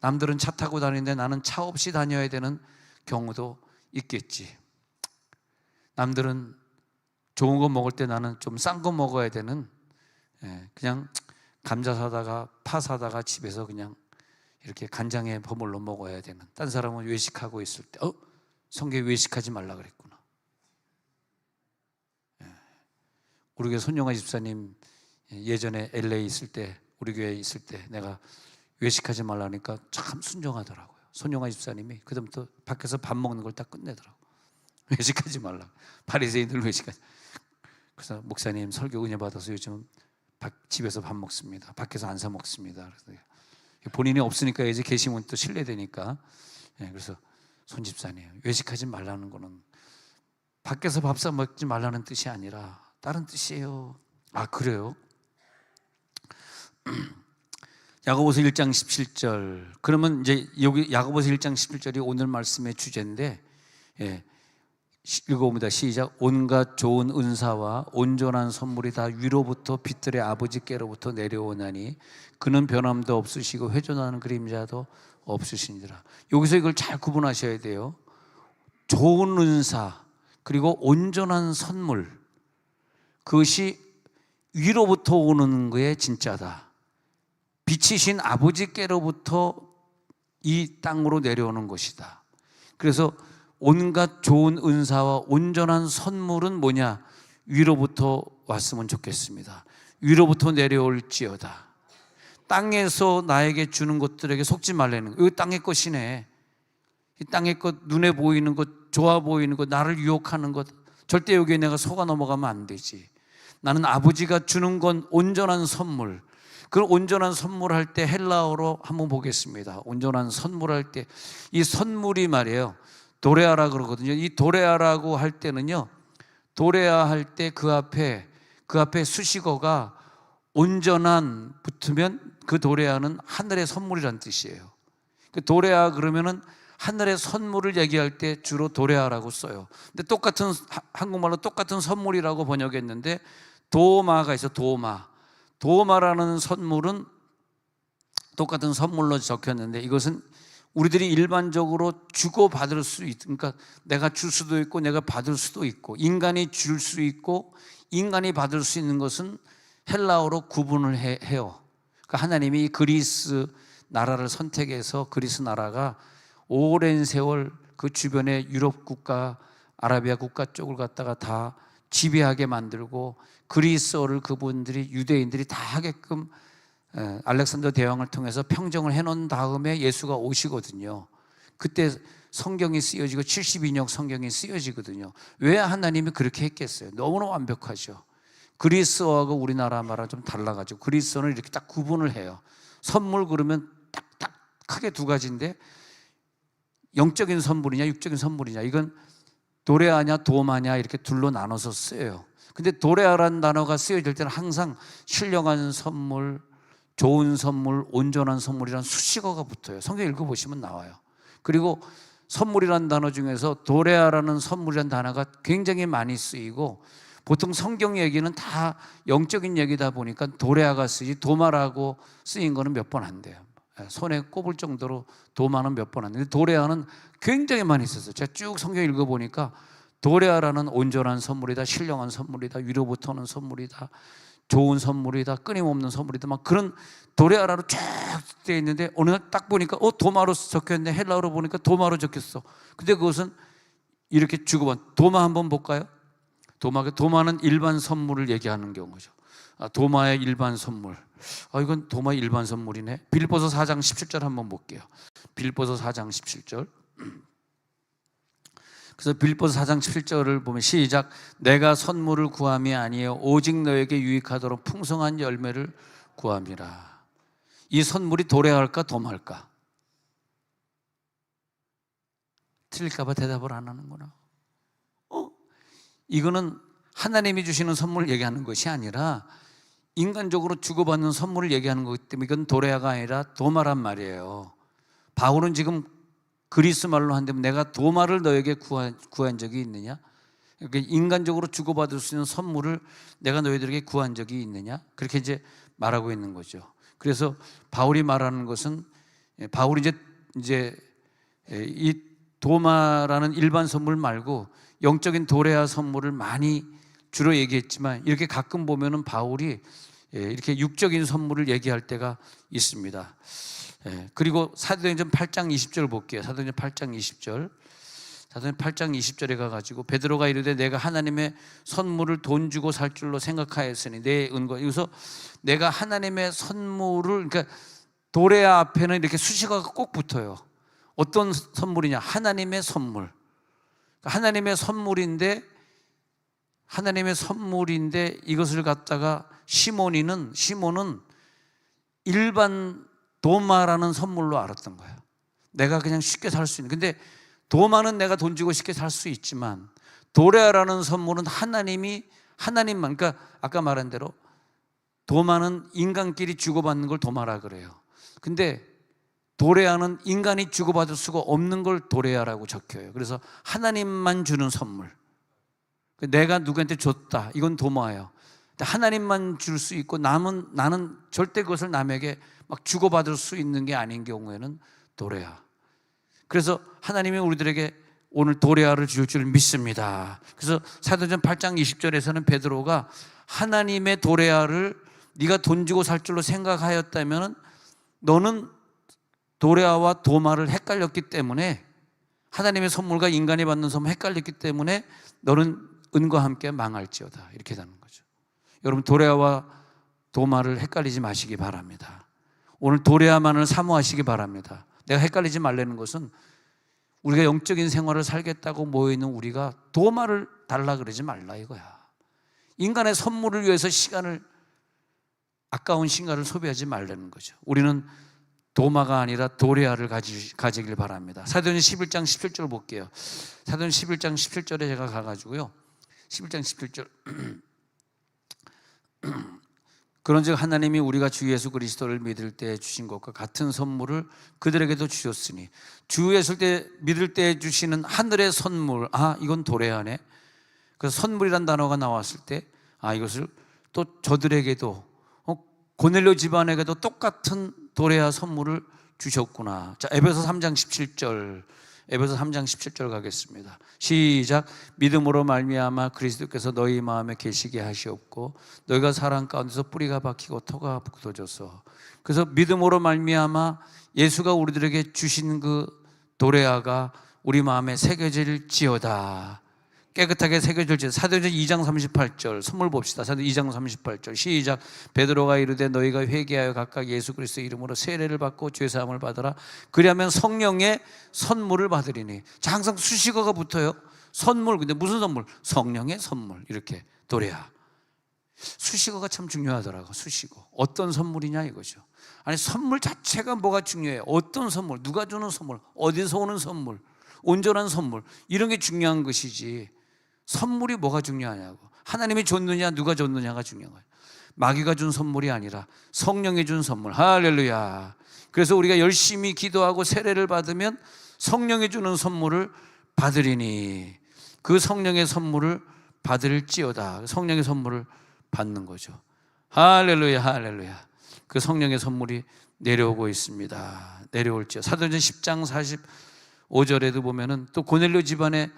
A: 남들은 차 타고 다니는데 나는 차 없이 다녀야 되는 경우도 있겠지. 남들은 좋은 거 먹을 때 나는 좀 싼 거 먹어야 되는, 그냥 감자 사다가 파 사다가 집에서 그냥 이렇게 간장에 버물러 먹어야 되는, 딴 사람은 외식하고 있을 때 성경에 외식하지 말라 그랬구나. 우리 교회 손영아 집사님 예전에 LA 있을 때, 우리 교회에 있을 때 내가 외식하지 말라니까 참 순종하더라고요. 손영아 집사님이 그다음부터 밖에서 밥 먹는 걸 다 끝내더라고요. 외식하지 말라. 바리새인들 외식하지. 그래서 목사님 설교 은혜 받아서 요즘 집에서 밥 먹습니다. 밖에서 안 사 먹습니다. 그래서 본인이 없으니까 이제 계시면 또 신뢰되니까. 그래서 손 집사님, 외식하지 말라는 거는 밖에서 밥 사 먹지 말라는 뜻이 아니라 다른 뜻이에요. 아, 그래요? 야고보서 1장 17절. 그러면 이제 여기 야고보서 1장 17절이 오늘 말씀의 주제인데, 읽어봅니다. 시작. 온갖 좋은 은사와 온전한 선물이 다 위로부터 빛들의 아버지께로부터 내려오나니 그는 변함도 없으시고 회존하는 그림자도 없으시니라. 여기서 이걸 잘 구분하셔야 돼요. 좋은 은사 그리고 온전한 선물, 그것이 위로부터 오는 거에 진짜다. 빛이신 아버지께로부터 이 땅으로 내려오는 것이다. 그래서 온갖 좋은 은사와 온전한 선물은 뭐냐? 위로부터 왔으면 좋겠습니다. 위로부터 내려올지어다. 땅에서 나에게 주는 것들에게 속지 말라는 거. 이거 땅의 것이네. 이 땅의 것, 눈에 보이는 것, 좋아 보이는 것, 나를 유혹하는 것, 절대 여기에 내가 속아 넘어가면 안 되지. 나는 아버지가 주는 건 온전한 선물. 그 온전한 선물할 때 헬라어로 한번 보겠습니다. 온전한 선물할 때 이 선물이 말이에요, 도레아라 그러거든요. 이 도레아라고 할 때는요, 도레아 할 때 그 앞에 수식어가 온전한 붙으면 그 도레아는 하늘의 선물이란 뜻이에요. 그 도레아 그러면은 하늘의 선물을 얘기할 때 주로 도레아라고 써요. 근데 똑같은 한국말로 똑같은 선물이라고 번역했는데 도마가 있어. 도마라는 선물은 똑같은 선물로 적혔는데 이것은 우리들이 일반적으로 주고 받을 수 그러니까 내가 줄 수도 있고 내가 받을 수도 있고, 인간이 줄 수 있고 인간이 받을 수 있는 것은 헬라어로 구분을 해요. 그러니까 하나님이 그리스 나라를 선택해서 그리스 나라가 오랜 세월 그 주변의 유럽 국가, 아라비아 국가 쪽을 갖다가 다 지배하게 만들고 그리스어를 그분들이, 유대인들이 다 하게끔 알렉산더 대왕을 통해서 평정을 해놓은 다음에 예수가 오시거든요. 그때 성경이 쓰여지고 72년 성경이 쓰여지거든요. 왜 하나님이 그렇게 했겠어요? 너무나 완벽하죠. 그리스어하고 우리나라 말은 좀 달라가지고 그리스어는 이렇게 딱 구분을 해요. 선물 그러면 딱 크게 두 가지인데, 영적인 선물이냐 육적인 선물이냐, 이건 도레아냐 도마냐 이렇게 둘로 나눠서 쓰여요. 근데 도레아라는 단어가 쓰여질 때는 항상 신령한 선물, 좋은 선물, 온전한 선물이라는 수식어가 붙어요. 성경 읽어보시면 나와요. 그리고 선물이라는 단어 중에서 도레아라는 선물이라는 단어가 굉장히 많이 쓰이고, 보통 성경 얘기는 다 영적인 얘기다 보니까 도레아가 쓰지 도마라고 쓰인 거는 몇 번 안 돼요. 손에 꼽을 정도로 도마는 몇 번 왔는데 도레아는 굉장히 많이 있었어요. 제가 쭉 성경 읽어보니까 도레아라는 온전한 선물이다, 신령한 선물이다, 위로부터 오는 선물이다, 좋은 선물이다, 끊임없는 선물이다, 막 그런 도레아라로 쫙 되어 있는데 어느 날 딱 보니까 도마로 적혀있네. 헬라어로 보니까 도마로 적혔어. 근데 그것은 이렇게 주고받은 도마 한번 볼까요? 도마는 일반 선물을 얘기하는 경우죠. 도마의 일반 선물. 이건 도마의 일반 선물이네. 빌립보서 4장 17절 한번 볼게요. 빌립보서 4장 17절. 그래서 빌립보서 4장 17절을 보면 시작. 내가 선물을 구함이 아니에요 오직 너에게 유익하도록 풍성한 열매를 구함이라. 이 선물이 도래할까 도마할까? 틀릴까 봐 대답을 안 하는구나. 이거는 하나님이 주시는 선물을 얘기하는 것이 아니라 인간적으로 주고받는 선물을 얘기하는 거기 때문에 이건 도레아가 아니라 도마란 말이에요. 바울은 지금 그리스 말로 한다면 내가 도마를 너에게 구한 적이 있느냐? 그러니까 인간적으로 주고받을 수 있는 선물을 내가 너희들에게 구한 적이 있느냐? 그렇게 이제 말하고 있는 거죠. 그래서 바울이 말하는 것은 바울이 이제 이 도마라는 일반 선물 말고 영적인 도레아 선물을 많이 주로 얘기했지만 이렇게 가끔 보면은 바울이 이렇게 육적인 선물을 얘기할 때가 있습니다. 그리고 사도행전 8장 20절 볼게요. 사도행전 8장 20절. 사도행전 8장 20절에 가가지고 베드로가 이르되 내가 하나님의 선물을 돈 주고 살 줄로 생각하였으니 내 은과. 여기서 내가 하나님의 선물을, 그러니까 도레아 앞에는 이렇게 수식어가 꼭 붙어요. 어떤 선물이냐? 하나님의 선물. 하나님의 선물인데 이것을 갖다가 시몬은 일반 도마라는 선물로 알았던 거예요. 내가 그냥 쉽게 살 수 있는. 근데 도마는 내가 돈 주고 쉽게 살 수 있지만 도레아라는 선물은 하나님만, 그러니까 아까 말한 대로 도마는 인간끼리 주고받는 걸 도마라 그래요. 근데 도레아는 인간이 주고받을 수가 없는 걸 도레아라고 적혀요. 그래서 하나님만 주는 선물. 내가 누구한테 줬다, 이건 도마예요. 하나님만 줄 수 있고 나는 절대 그것을 남에게 막 주고받을 수 있는 게 아닌 경우에는 도레아. 그래서 하나님이 우리들에게 오늘 도레아를 줄 줄 믿습니다. 그래서 사도전 8장 20절에서는 베드로가 하나님의 도레아를 네가 돈 주고 살 줄로 생각하였다면 너는 도레아와 도마를 헷갈렸기 때문에, 하나님의 선물과 인간이 받는 선물 헷갈렸기 때문에 너는 은과 함께 망할지어다, 이렇게 되는 거죠. 여러분, 도레아와 도마를 헷갈리지 마시기 바랍니다. 오늘 도레아만을 사모하시기 바랍니다. 내가 헷갈리지 말라는 것은 우리가 영적인 생활을 살겠다고 모여있는 우리가 도마를 달라 그러지 말라 이거야. 인간의 선물을 위해서 아까운 시간을 소비하지 말라는 거죠. 우리는 도마가 아니라 도레아를 가지길 바랍니다. 사도행전 11장 17절 볼게요. 사도행전 11장 17절에 제가 가가지고요, 11장 17절 그런즉 하나님이 우리가 주 예수 그리스도를 믿을 때 주신 것과 같은 선물을 그들에게도 주셨으니, 주 예수를 때 믿을 때 주시는 하늘의 선물, 이건 도레아네. 그래서 선물이란 단어가 나왔을 때 이것을 또 저들에게도, 고넬료 집안에게도 똑같은 도레아 선물을 주셨구나. 자, 에베소 3장 17절, 에베소 3장 17절 가겠습니다. 시작. 믿음으로 말미암아 그리스도께서 너희 마음에 계시게 하시옵고 너희가 사랑 가운데서 뿌리가 박히고 토가 굳어져서. 그래서 믿음으로 말미암아 예수가 우리들에게 주신 그 도레아가 우리 마음에 새겨질지어다. 깨끗하게 새겨질지어다. 사도행전 2장 38절 선물 봅시다. 사도행전 2장 38절 시작. 베드로가 이르되 너희가 회개하여 각각 예수 그리스도 이름으로 세례를 받고 죄사함을 받으라. 그리하면 성령의 선물을 받으리니. 자, 항상 수식어가 붙어요. 선물. 근데 무슨 선물? 성령의 선물. 이렇게 도레아. 수식어가 참 중요하더라고. 수식어. 어떤 선물이냐 이거죠. 아니, 선물 자체가 뭐가 중요해요? 어떤 선물, 누가 주는 선물, 어디서 오는 선물, 온전한 선물, 이런 게 중요한 것이지 선물이 뭐가 중요하냐고. 하나님이 줬느냐 누가 줬느냐가 중요한 거예요. 마귀가 준 선물이 아니라 성령이 준 선물. 할렐루야. 그래서 우리가 열심히 기도하고 세례를 받으면 성령이 주는 선물을 받으리니, 그 성령의 선물을 받을지어다. 성령의 선물을 받는 거죠. 할렐루야, 할렐루야. 그 성령의 선물이 내려오고 있습니다. 내려올지어. 사도행전 10장 45절에도 보면은 또 고넬료 집안에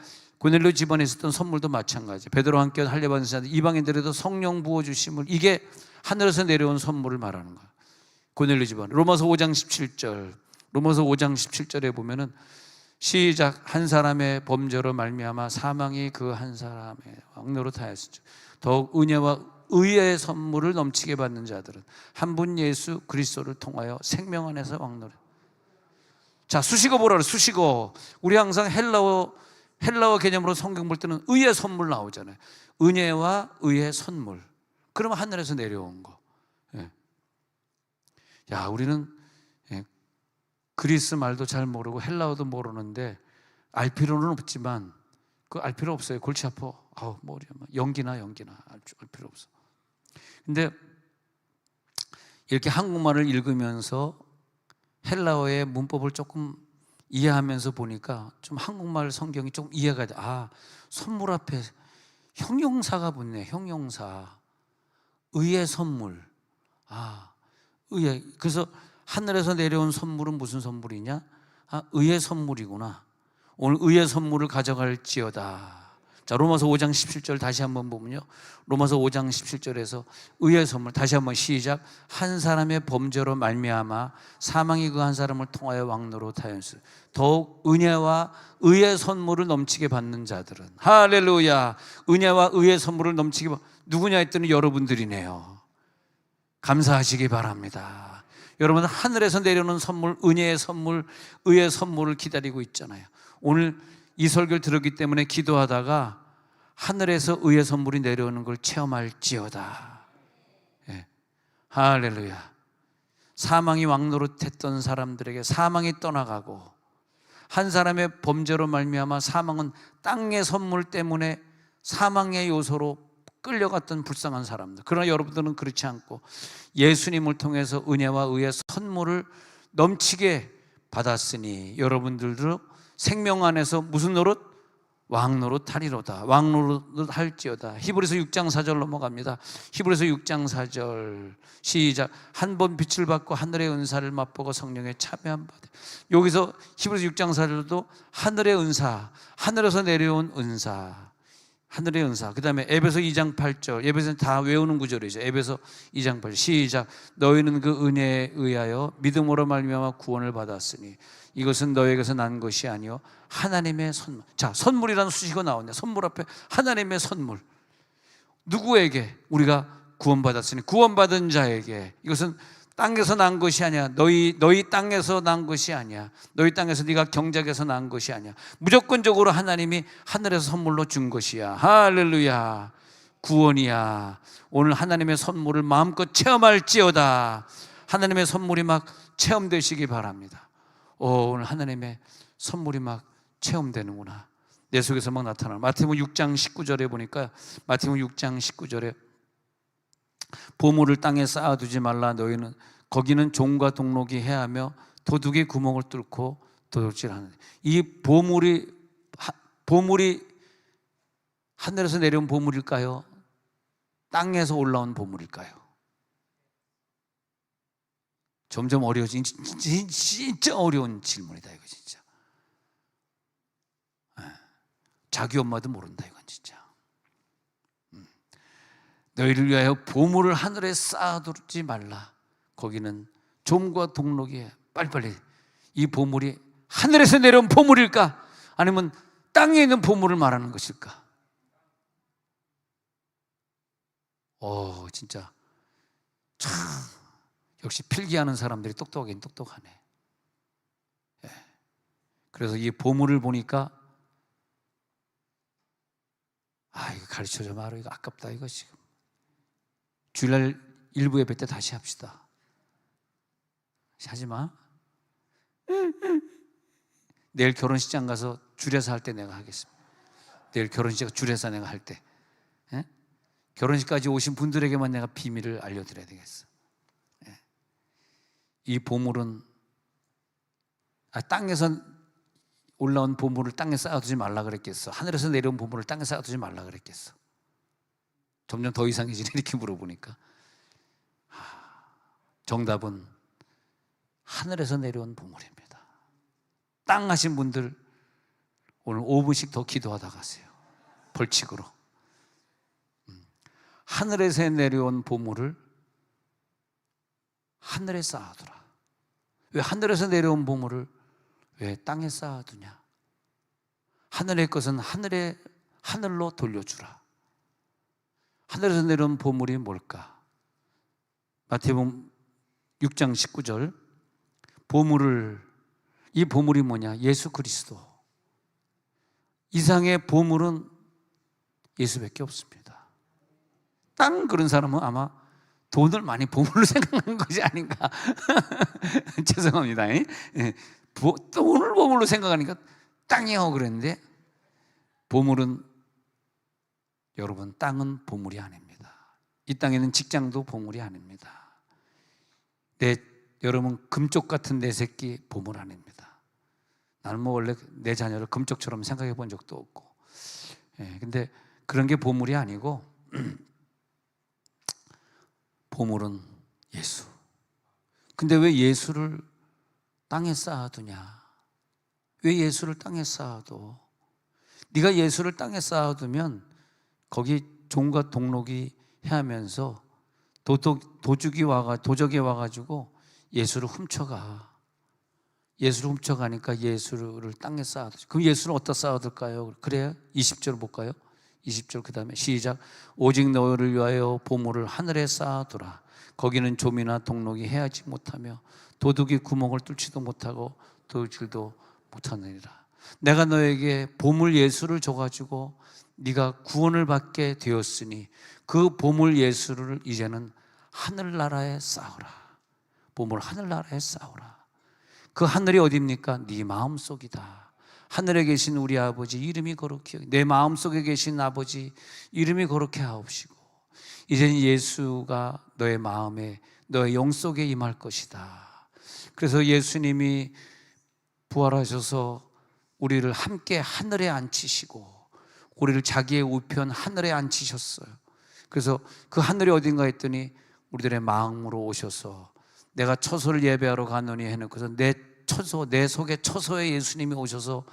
A: 있었던 선물도 마찬가지. 베드로와 함께 할례받은 자들 이방인들에도 성령 부어 주심을, 이게 하늘에서 내려온 선물을 말하는 거예요. 고넬료 집안. 로마서 5장 17절에 보면은 시작. 한 사람의 범죄로 말미암아 사망이 그 한 사람의 왕노로 하였으니 더욱 은혜와 의의 선물을 넘치게 받는 자들은 한 분 예수 그리스도를 통하여 생명 안에서 왕노래. 자, 수식어 보라 그래. 수식어. 우리 항상 헬라어 개념으로 성경 볼 때는 의의 선물 나오잖아요. 은혜와 의의 선물. 그러면 하늘에서 내려온 거. 예. 야, 우리는 그리스 말도 잘 모르고 헬라어도 모르는데 알 필요는 없지만, 그 알 필요 없어요. 골치 아파. 아우, 머리 연기나 알 필요 없어. 근데 이렇게 한국말을 읽으면서 헬라어의 문법을 조금 이해하면서 보니까 좀 한국말 성경이 좀 이해가 돼. 아, 선물 앞에 형용사가 붙네. 형용사. 의의 선물. 아, 의의. 그래서 하늘에서 내려온 선물은 무슨 선물이냐? 아, 의의 선물이구나. 오늘 의의 선물을 가져갈지어다. 자, 로마서 5장 17절 다시 한번 보면요, 로마서 5장 17절에서 의의 선물, 다시 한번 시작. 한 사람의 범죄로 말미암아 사망이 그 한 사람을 통하여 왕노로 타연스 더욱 은혜와 의의 선물을 넘치게 받는 자들은. 할렐루야. 은혜와 의의 선물을 넘치게 누구냐 했더니 여러분들이네요. 감사하시기 바랍니다. 여러분, 하늘에서 내려오는 선물, 은혜의 선물, 의의 선물을 기다리고 있잖아요. 오늘 이 설교를 들었기 때문에 기도하다가 하늘에서 의의 선물이 내려오는 걸 체험할지어다. 예. 할렐루야. 사망이 왕노릇했던 사람들에게 사망이 떠나가고, 한 사람의 범죄로 말미암아 사망은 땅의 선물 때문에 사망의 요소로 끌려갔던 불쌍한 사람들. 그러나 여러분들은 그렇지 않고 예수님을 통해서 은혜와 의의 선물을 넘치게 받았으니 여러분들도 생명 안에서 무슨 노릇? 왕노릇 하리로다. 왕노릇 할지어다. 히브리서 6장 4절 넘어갑니다. 히브리서 6장 4절 시작. 한 번 빛을 받고 하늘의 은사를 맛보고 성령에 참여한 바다. 여기서 히브리서 6장 4절도 하늘의 은사, 하늘에서 내려온 은사, 하늘의 은사. 그 다음에 에베소 2장 8절, 에베소는 다 외우는 구절이죠. 에베소 2장 8절 시작. 너희는 그 은혜에 의하여 믿음으로 말미암아 구원을 받았으니 이것은 너에게서 난 것이 아니요 하나님의 선물. 자, 선물이라는 수식어 나오네. 선물 앞에 하나님의 선물. 누구에게? 우리가 구원받았으니 구원받은 자에게. 이것은 땅에서 난 것이 아니야. 너희 땅에서 난 것이 아니야. 너희 땅에서 네가 경작에서 난 것이 아니야. 무조건적으로 하나님이 하늘에서 선물로 준 것이야. 할렐루야. 구원이야. 오늘 하나님의 선물을 마음껏 체험할지어다. 하나님의 선물이 막 체험되시기 바랍니다. 오늘 하나님의 선물이 막 체험되는구나. 내 속에서 막 나타나는. 마태복음 6장 19절에 보니까, 마태복음 6장 19절에 보물을 땅에 쌓아두지 말라. 너희는 거기는 종과 동록이 해하며 도둑이 구멍을 뚫고 도둑질하는. 이 보물이 하늘에서 내려온 보물일까요? 땅에서 올라온 보물일까요? 점점 어려워진, 진짜 어려운 질문이다 이거 진짜. 자기 엄마도 모른다 이건 진짜. 너희를 위하여 보물을 하늘에 쌓아두지 말라. 거기는 종과 동록이. 빨리빨리. 이 보물이 하늘에서 내려온 보물일까? 아니면 땅에 있는 보물을 말하는 것일까? 진짜 참 역시 필기하는 사람들이 똑똑하긴 똑똑하네. 예. 그래서 이 보물을 보니까 이거 가르쳐줘 말아. 이거 아깝다 이거 지금. 주일날 일부 예배 때 다시 합시다. 하지 마. 내일 결혼식장 가서 줄여서 할 때 내가 하겠습니다. 내일 결혼식 줄여서 내가 할 때. 예? 결혼식까지 오신 분들에게만 내가 비밀을 알려드려야 되겠어. 예. 이 보물은 땅에서 올라온 보물을 땅에 쌓아두지 말라 그랬겠어? 하늘에서 내려온 보물을 땅에 쌓아두지 말라 그랬겠어? 점점 더 이상해지네 이렇게 물어보니까. 정답은 하늘에서 내려온 보물입니다. 땅 하신 분들 오늘 5분씩 더 기도하다 가세요. 벌칙으로. 하늘에서 내려온 보물을 하늘에 쌓아두라. 왜 하늘에서 내려온 보물을 왜 땅에 쌓아두냐? 하늘의 것은 하늘로 돌려주라. 하늘에서 내려온 보물이 뭘까? 마태복음 6장 19절. 이 보물이 뭐냐? 예수 그리스도. 이상의 보물은 예수밖에 없습니다. 땅 그런 사람은 아마 돈을 많이 보물로 생각하는 것이 아닌가. 죄송합니다. 돈을 보물로 생각하니까 땅이요 그랬는데, 보물은, 여러분, 땅은 보물이 아닙니다. 이 땅에는 직장도 보물이 아닙니다. 여러분, 금쪽 같은 내 새끼 보물 아닙니다. 나는 원래 내 자녀를 금쪽처럼 생각해 본 적도 없고, 근데 그런 게 보물이 아니고 보물은 예수. 근데 왜 예수를 땅에 쌓아두냐? 왜 예수를 땅에 쌓아둬? 네가 예수를 땅에 쌓아두면 거기 종과 동록이 해하면서 도적이 와가지고 예수를 훔쳐가. 예수를 훔쳐가니까 예수를 땅에 쌓아두죠. 그럼 예수를 어디다 쌓아둘까요? 그래요? 20절 볼까요? 20절 그 다음에 시작. 오직 너를 위하여 보물을 하늘에 쌓아두라. 거기는 좀이나 동록이 해하지 못하며 도둑이 구멍을 뚫지도 못하고 도둑질도 못하느니라. 내가 너에게 보물 예수를 줘가지고 네가 구원을 받게 되었으니 그 보물 예수를 이제는 하늘나라에 쌓으라. 보물 하늘나라에 쌓으라. 그 하늘이 어디입니까? 네 마음속이다. 하늘에 계신 우리 아버지 이름이 거룩히, 내 마음속에 계신 아버지 이름이 거룩히 하옵시고 이제는 예수가 너의 마음에, 너의 영속에 임할 것이다. 그래서 예수님이 부활하셔서 우리를 함께 하늘에 앉히시고 우리를 자기의 우편 하늘에 앉히셨어요. 그래서 그 하늘이 어딘가 했더니 우리들의 마음으로 오셔서 내가 처소를 예배하러 가노니 해놓고서 내 속에 처소에 예수님이 오셔서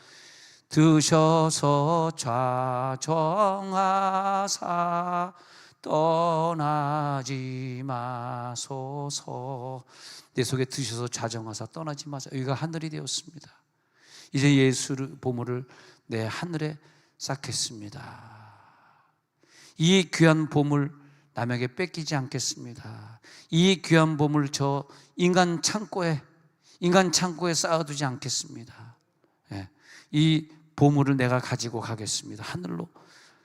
A: 드셔서 좌정하사 떠나지 마소서. 내 속에 드셔서 좌정하사 떠나지 마소서. 여기가 하늘이 되었습니다. 이제 예수의 보물을 내 하늘에 쌓겠습니다. 이 귀한 보물 남에게 뺏기지 않겠습니다. 이 귀한 보물 저 인간 창고에 쌓아두지 않겠습니다. 이 보물을 내가 가지고 가겠습니다. 하늘로.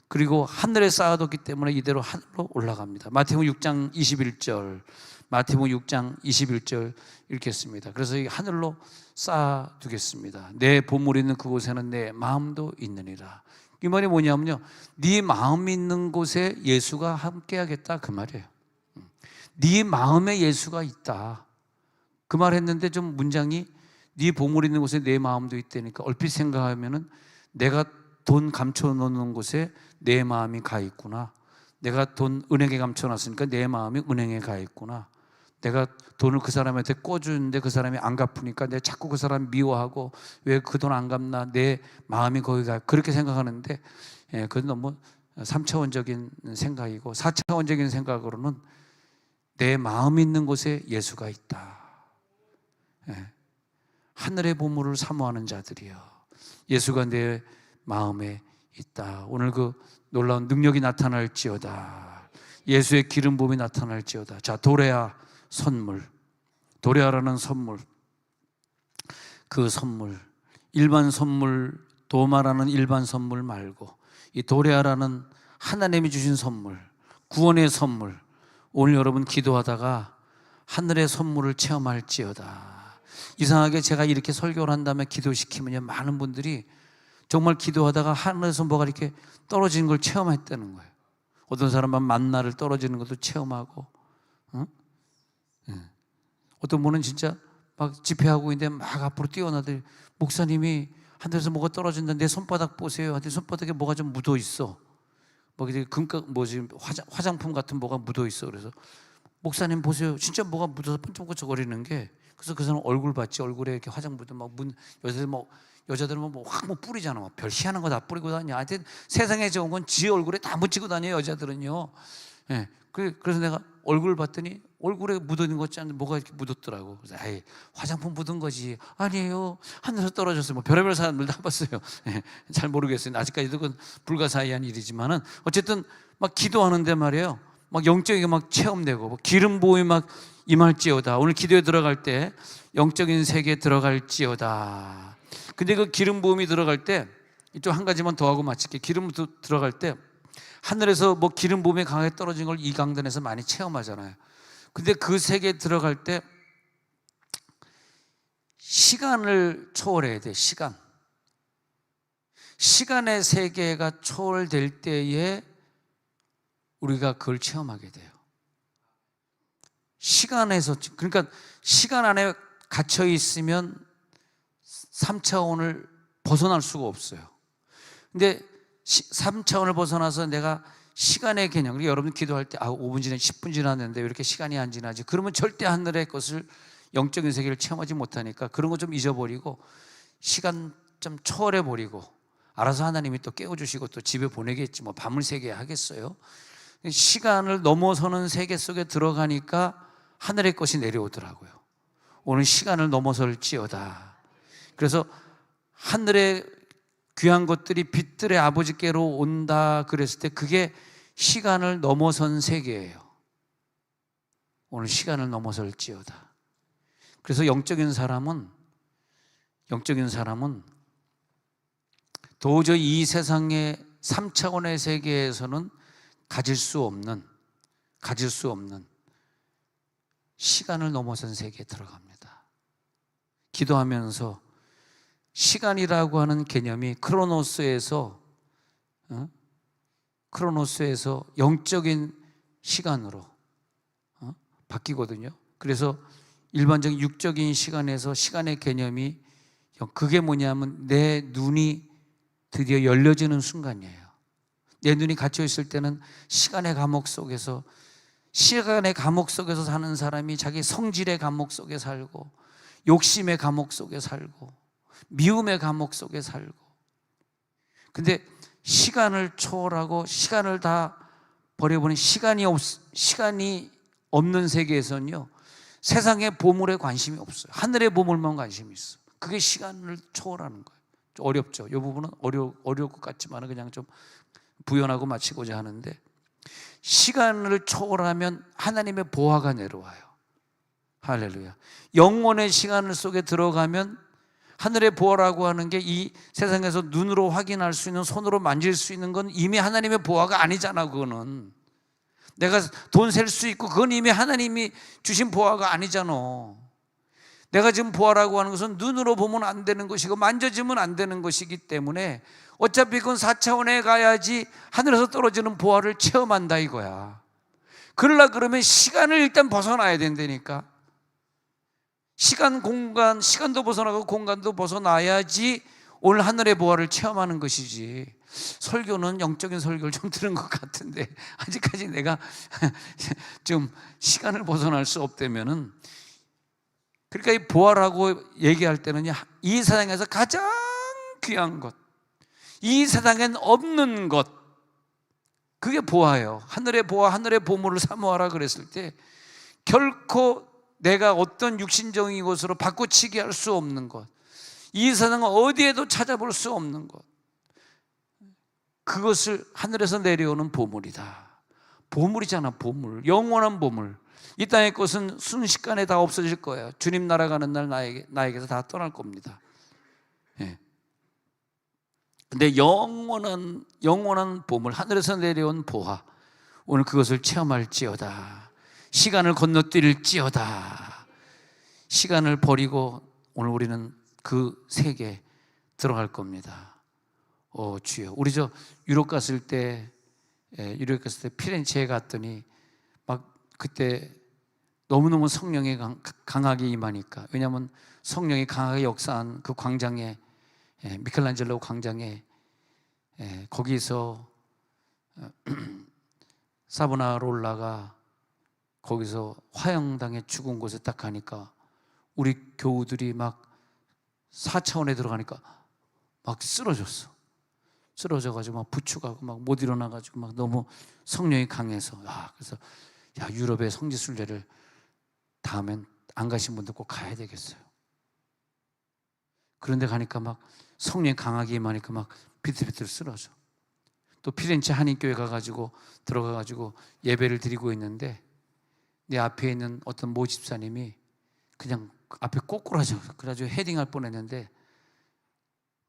A: 그리고 하늘에 쌓아뒀기 때문에 이대로 하늘로 올라갑니다. 마태복음 6장 21절 마태복음 6장 21절 읽겠습니다. 그래서 이 하늘로 쌓아두겠습니다. 내 보물이 있는 그곳에는 내 마음도 있느니라. 이 말이 뭐냐면요, 네 마음이 있는 곳에 예수가 함께하겠다 그 말이에요. 네 마음에 예수가 있다 그 말 했는데, 좀 문장이 네 보물 있는 곳에 내 마음도 있다니까 얼핏 생각하면은 내가 돈 감춰놓는 곳에 내 마음이 가 있구나. 내가 돈 은행에 감춰놨으니까 내 마음이 은행에 가 있구나. 내가 돈을 그 사람한테 꿔주는데 그 사람이 안 갚으니까 내가 자꾸 그 사람 미워하고 왜 그 돈 안 갚나, 내 마음이 거기 가, 그렇게 생각하는데, 그건 너무 3차원적인 생각이고 4차원적인 생각으로는 내 마음 있는 곳에 예수가 있다. 하늘의 보물을 사모하는 자들이요, 예수가 내 마음에 있다. 오늘 그 놀라운 능력이 나타날지어다. 예수의 기름 부음이 나타날지어다. 자, 도레아 선물, 도레아라는 선물, 그 선물, 일반 선물, 도마라는 일반 선물 말고 이 도레아라는 하나님이 주신 선물, 구원의 선물. 오늘 여러분 기도하다가 하늘의 선물을 체험할지어다. 이상하게 제가 이렇게 설교를 한 다음에 기도시키면 많은 분들이 정말 기도하다가 하늘에서 뭐가 이렇게 떨어지는 걸 체험했다는 거예요. 어떤 사람은 만나를 떨어지는 것도 체험하고, 어떤 분은 진짜 막 집회하고 있는데 막 앞으로 뛰어나더니 목사님이 하늘에서 뭐가 떨어진다, 내 손바닥 보세요. 하더니 손바닥에 뭐가 좀 묻어 있어. 뭐 지금 화장품 같은 뭐가 묻어 있어. 그래서 목사님 보세요. 진짜 뭐가 묻어서 번쩍번쩍거리는 게, 그래서 그 사람 얼굴 봤지? 얼굴에 이렇게 화장 묻은 여자들은 확 뿌리잖아. 별 희한한 거 다 뿌리고 다녀. 하여튼 세상에 좋은 건 지 얼굴에 다 묻히고 다녀요, 여자들은요. 예. 그래서 내가 얼굴 봤더니 얼굴에 묻어있는 것 같지 않은데 뭐가 이렇게 묻었더라고. 그래서 아이, 화장품 묻은 거지. 아니에요, 하늘에서 떨어졌어요. 별의별 사람들 다 봤어요. 예. 잘 모르겠어요. 아직까지도 그건 불가사의한 일이지만은 어쨌든 막 기도하는데 말이에요, 막 영적이게 막 체험되고 기름 부음이 막 임할지어다. 오늘 기도에 들어갈 때 영적인 세계에 들어갈지어다. 근데 그 기름 부음이 들어갈 때 좀 한 가지만 더 하고 마칠게. 기름 들어갈 때 하늘에서 기름 부음이 강하게 떨어진 걸 이 강단에서 많이 체험하잖아요. 근데 그 세계에 들어갈 때 시간을 초월해야 돼. 시간의 세계가 초월될 때에 우리가 그걸 체험하게 돼요. 시간에서, 그러니까 시간 안에 갇혀 있으면 3차원을 벗어날 수가 없어요. 근데 3차원을 벗어나서 내가 시간의 개념, 그러니까 여러분 기도할 때 5분 지나 10분 지났는데 왜 이렇게 시간이 안 지나지? 그러면 절대 하늘의 것을, 영적인 세계를 체험하지 못하니까 그런 거 좀 잊어버리고 시간 좀 초월해버리고 알아서 하나님이 또 깨워주시고 또 집에 보내겠지, 밤을 새게 하겠어요. 시간을 넘어서는 세계 속에 들어가니까 하늘의 것이 내려오더라고요. 오늘 시간을 넘어설지어다. 그래서 하늘의 귀한 것들이 빛들의 아버지께로 온다 그랬을 때 그게 시간을 넘어선 세계예요. 오늘 시간을 넘어설지어다. 그래서 영적인 사람은 도저히 이 세상의 3차원의 세계에서는 가질 수 없는 시간을 넘어선 세계에 들어갑니다. 기도하면서 시간이라고 하는 개념이 크로노스에서 영적인 시간으로 바뀌거든요. 그래서 일반적인 육적인 시간에서 시간의 개념이, 그게 뭐냐면 내 눈이 드디어 열려지는 순간이에요. 내 눈이 갇혀 있을 때는 시간의 감옥 속에서 사는 사람이 자기 성질의 감옥 속에 살고, 욕심의 감옥 속에 살고, 미움의 감옥 속에 살고. 근데 시간을 초월하고 시간을 다 버려버린 시간이 없는 세계에서는요, 세상의 보물에 관심이 없어요. 하늘의 보물만 관심이 있어. 그게 시간을 초월하는 거예요. 좀 어렵죠. 이 부분은 어려울 것 같지만 그냥 좀 부연하고 마치고자 하는데, 시간을 초월하면 하나님의 보화가 내려와요. 할렐루야. 영혼의 시간 속에 들어가면 하늘의 보화라고 하는 게 이 세상에서 눈으로 확인할 수 있는, 손으로 만질 수 있는 건 이미 하나님의 보화가 아니잖아. 그거는 내가 돈 셀 수 있고 그건 이미 하나님이 주신 보화가 아니잖아. 내가 지금 보화라고 하는 것은 눈으로 보면 안 되는 것이고 만져지면 안 되는 것이기 때문에 어차피 그건 4차원에 가야지 하늘에서 떨어지는 보화를 체험한다 이거야. 그러면 시간을 일단 벗어나야 된다니까. 시간도 벗어나고 공간도 벗어나야지 오늘 하늘의 보화를 체험하는 것이지. 설교는 영적인 설교를 좀 들은 것 같은데 아직까지 내가 좀 시간을 벗어날 수 없다면은, 그러니까 이 보화라고 얘기할 때는 이 세상에서 가장 귀한 것, 이 세상엔 없는 것, 그게 보화예요. 하늘의 보화, 하늘의 보물을 사모하라 그랬을 때 결코 내가 어떤 육신적인 것으로 바꿔치기 할 수 없는 것, 이 세상은 어디에도 찾아볼 수 없는 것, 그것을 하늘에서 내려오는 보물이다. 보물이잖아, 보물. 영원한 보물. 이 땅의 것은 순식간에 다 없어질 거예요. 주님 날아가는 날 나에게서 다 떠날 겁니다. 예. 근데 영원한 보물, 하늘에서 내려온 보화, 오늘 그것을 체험할지어다. 시간을 건너뛸지어다. 시간을 버리고 오늘 우리는 그 세계에 들어갈 겁니다. 주여. 우리 유럽 갔을 때 피렌체에 갔더니 막 그때 너무너무 성령이 강하게 임하니까, 왜냐하면 성령이 강하게 역사한 그 광장에, 미켈란젤로 광장에, 거기서 사보나롤라가 거기서 화형당해 죽은 곳에 딱 가니까 우리 교우들이 막 4차원에 들어가니까 막 쓰러졌어. 쓰러져가지고 막 부축하고 막 못 일어나가지고 막 너무 성령이 강해서. 그래서 유럽의 성지순례를 다음엔 안 가신 분들 꼭 가야 되겠어요. 그런데 가니까 막 성령이 강하게 임하니까 막 비틀비틀 쓰러져. 또 피렌체 한인교회 가가지고 들어가가지고 예배를 드리고 있는데 내 앞에 있는 어떤 모 집사님이 그냥 앞에 꼬꾸라져. 그래가지고 헤딩할 뻔했는데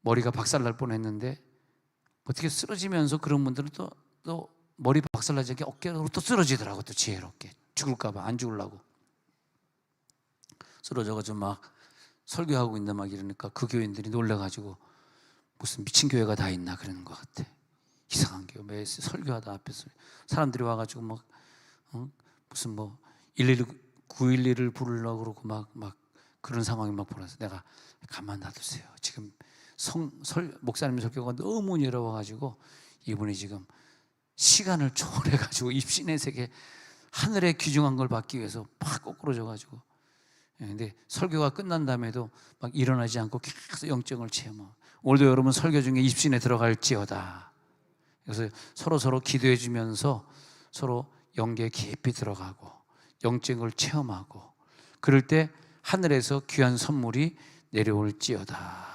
A: 머리가 박살날 뻔했는데 어떻게 쓰러지면서 그런 분들은 또 머리 박살나지 않게 어깨로 또 쓰러지더라고. 또 지혜롭게 죽을까봐 안 죽으려고 쓰러져가지고 막 설교하고 있는데 막 이러니까 그 교인들이 놀라가지고 무슨 미친 교회가 다 있나 그러는 것 같아. 이상한 교회. 매 설교하다 앞에서 사람들이 와가지고 막 무슨 뭐 911을 부르려고 그러고 막 그런 상황이 막 벌어서 내가 가만 놔두세요. 지금 목사님 설교가 너무 어려워가지고 이분이 지금 시간을 초월해가지고 입신의 세계 하늘의 귀중한 걸 받기 위해서 팍 거꾸로져가지고 근데 설교가 끝난 다음에도 막 일어나지 않고 계속 영적을 체험하고 오늘도 여러분 설교 중에 입신에 들어갈지어다. 그래서 서로 기도해 주면서 서로 영계에 깊이 들어가고 영적을 체험하고 그럴 때 하늘에서 귀한 선물이 내려올지어다.